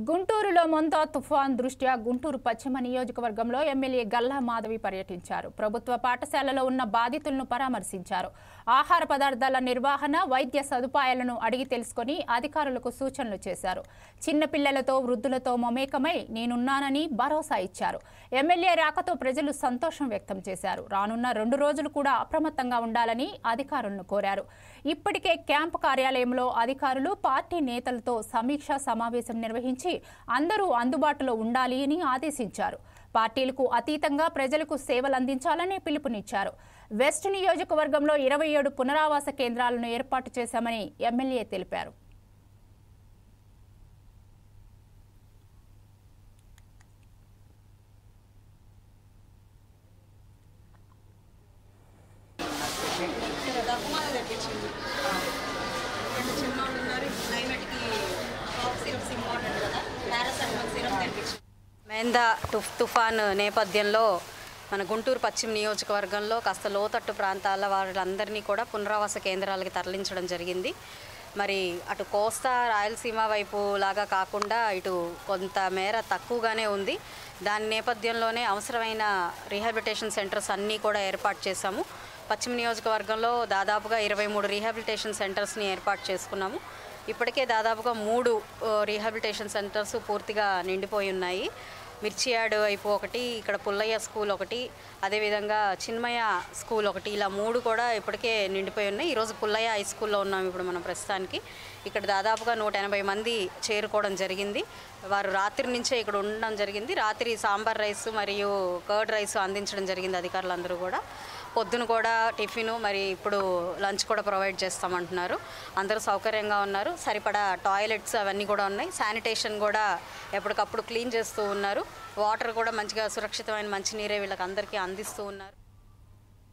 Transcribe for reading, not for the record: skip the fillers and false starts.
గుంటూరులో మొంతా తుఫాన్ దృష్ట్యా గుంటూరు పశ్చిమ నియోజకవర్గంలో ఎమ్మెల్యే గల్లా మాధవి పర్యటించారు. ప్రభుత్వ పాఠశాలలో ఉన్న బాధితులను పరామర్శించారు. ఆహార పదార్థాల నిర్వహణ, వైద్య సదుపాయాలను అడిగి తెలుసుకుని అధికారులకు సూచనలు చేశారు. చిన్న పిల్లలతో, వృద్ధులతో మమేకమై నేనున్నానని భరోసా ఇచ్చారు. ఎమ్మెల్యే రాకతో ప్రజలు సంతోషం వ్యక్తం చేశారు. రానున్న 2 రోజులు కూడా అప్రమత్తంగా ఉండాలని అధికారులను కోరారు. ఇప్పటికే క్యాంపు కార్యాలయంలో అధికారులు, పార్టీ నేతలతో సమీక్షా సమావేశం నిర్వహించి అందరూ అందుబాటులో ఉండాలి అని ఆదేశించారు. పార్టీలకు అతీతంగా ప్రజలకు సేవలు అందించాలని పిలుపునిచ్చారు. వెస్ట్ నియోజకవర్గంలో 27 పునరావాస కేంద్రాలను ఏర్పాటు చేశామని ఎమ్మెల్యే తెలిపారు. మెందా తుఫాన్ నేపథ్యంలో మన గుంటూరు పశ్చిమ నియోజకవర్గంలో కాస్త లోతట్టు ప్రాంతాల వాళ్ళందరినీ కూడా పునరావాస కేంద్రాలకు తరలించడం జరిగింది. మరి అటు కోస్తా రాయలసీమ వైపు లాగా కాకుండా ఇటు కొంత మేర తక్కువగానే ఉంది. దాని నేపథ్యంలోనే అవసరమైన రీహాబిలిటేషన్ సెంటర్స్ అన్నీ కూడా ఏర్పాటు చేశాము. పశ్చిమ నియోజకవర్గంలో దాదాపుగా 23 రీహాబిలిటేషన్ సెంటర్స్ని ఏర్పాటు చేసుకున్నాము. ఇప్పటికే దాదాపుగా 3 రీహాబిలిటేషన్ సెంటర్స్ పూర్తిగా నిండిపోయి ఉన్నాయి. మిర్చియాడ్ వైపు ఒకటి, ఇక్కడ పుల్లయ్య స్కూల్ ఒకటి, అదేవిధంగా చిన్మయ స్కూల్ ఒకటి, ఇలా 3 కూడా ఇప్పటికే నిండిపోయి ఉన్నాయి. ఈరోజు పుల్లయ్య హై స్కూల్లో ఉన్నాం ఇప్పుడు మనం ప్రస్తుతానికి. ఇక్కడ దాదాపుగా 180 మంది చేరుకోవడం జరిగింది. వారు రాత్రి నుంచే ఇక్కడ ఉండడం జరిగింది. రాత్రి సాంబార్ రైస్ మరియు కర్డ్ రైస్ అందించడం జరిగింది అధికారులందరూ కూడా. పొద్దున కూడా టిఫిను, మరి ఇప్పుడు లంచ్ కూడా ప్రొవైడ్ చేస్తామంటున్నారు. అందరూ సౌకర్యంగా ఉన్నారు. సరిపడా టాయిలెట్స్ అవన్నీ కూడా ఉన్నాయి. శానిటేషన్ కూడా ఎప్పటికప్పుడు క్లీన్ చేస్తూ ఉన్నారు. వాటర్ కూడా మంచిగా సురక్షితమైన మంచినీరే వీళ్ళకి అందరికీ అందిస్తూ ఉన్నారు.